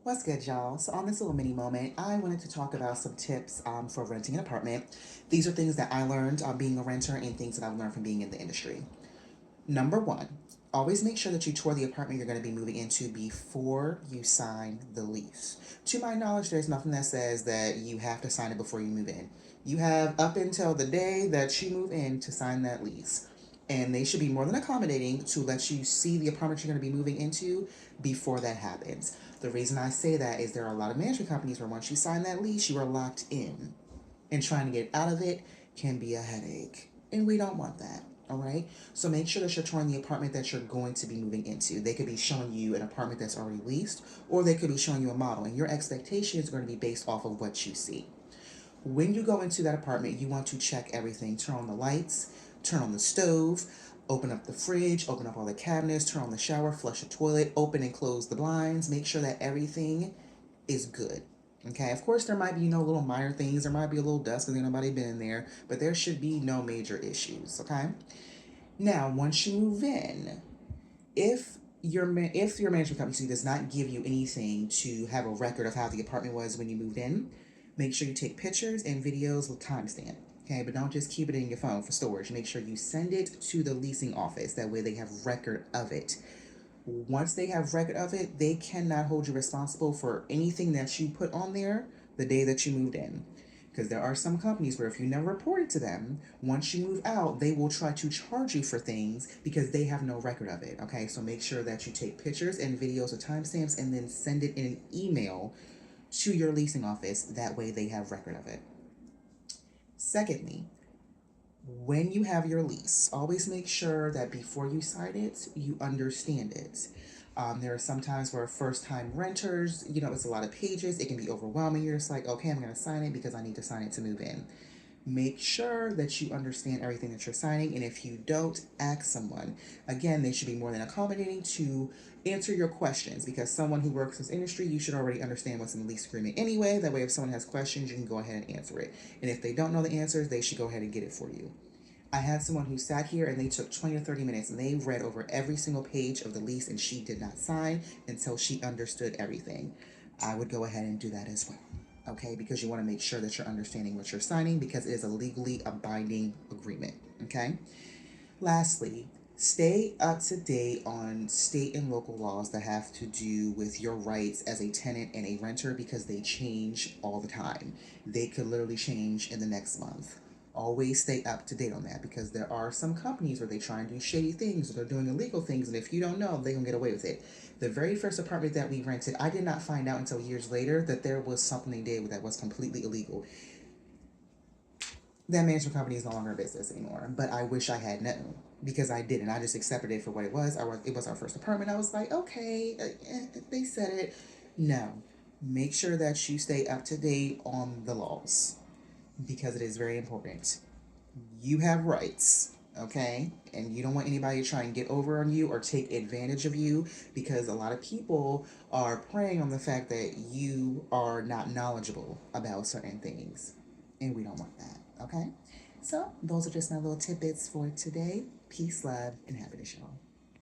What's good, y'all? So, on this little mini moment, I wanted to talk about some tips for renting an apartment. These are things that I learned being a renter and things that I've learned from being in the industry. Number one, always make sure that you tour the apartment you're going to be moving into before you sign the lease. To my knowledge, there's nothing that says that you have to sign it before you move in. You have up until the day that you move in to sign that lease. And they should be more than accommodating to let you see the apartment you're going to be moving into before that happens. The reason I say that is there are a lot of management companies where once you sign that lease, you are locked in. And trying to get out of it can be a headache. And we don't want that. All right. So make sure that you're touring the apartment that you're going to be moving into. They could be showing you an apartment that's already leased, or they could be showing you a model, and your expectations are going to be based off of what you see. When you go into that apartment, you want to check everything. Turn on the lights, turn on the stove, open up the fridge, open up all the cabinets, turn on the shower, flush the toilet, open and close the blinds. Make sure that everything is good. Okay, of course, there might be, little minor things. There might be a little dust because nobody been in there, but there should be no major issues. Okay. Now, once you move in, if your management company does not give you anything to have a record of how the apartment was when you moved in, make sure you take pictures and videos with timestamp. Okay, but don't just keep it in your phone for storage. Make sure you send it to the leasing office. That way they have record of it. Once they have record of it, they cannot hold you responsible for anything that you put on there the day that you moved in. Because there are some companies where if you never report it to them, once you move out, they will try to charge you for things because they have no record of it. Okay, so make sure that you take pictures and videos of timestamps and then send it in an email to your leasing office. That way they have record of it. Secondly, when you have your lease, always make sure that before you sign it, you understand it. There are some times where first time renters, it's a lot of pages. It can be overwhelming. You're just like, okay, I'm going to sign it because I need to sign it to move in. Make sure that you understand everything that you're signing. And if you don't, ask someone. Again, they should be more than accommodating to answer your questions because someone who works in this industry, you should already understand what's in the lease agreement anyway. That way, if someone has questions, you can go ahead and answer it. And if they don't know the answers, they should go ahead and get it for you. I had someone who sat here and they took 20 or 30 minutes and they read over every single page of the lease and she did not sign until she understood everything. I would go ahead and do that as well. Okay, because you want to make sure that you're understanding what you're signing because it is a legally a binding agreement. Okay. Lastly, stay up to date on state and local laws that have to do with your rights as a tenant and a renter because they change all the time. They could literally change in the next month. Always stay up to date on that because there are some companies where they try and do shady things or they're doing illegal things, and if you don't know, they can get away with it. The very first apartment that we rented, I did not find out until years later that there was something they did that was completely illegal. That management company is no longer in business anymore. But I wish I had known because I didn't. I just accepted it for what it was. It was our first apartment. I was like, okay, they said it. No, make sure that you stay up to date on the laws because it is very important. You have rights, okay? And you don't want anybody to try and get over on you or take advantage of you because a lot of people are preying on the fact that you are not knowledgeable about certain things. And we don't want that, okay? So, those are just my little tidbits for today. Peace, love, and happiness, y'all.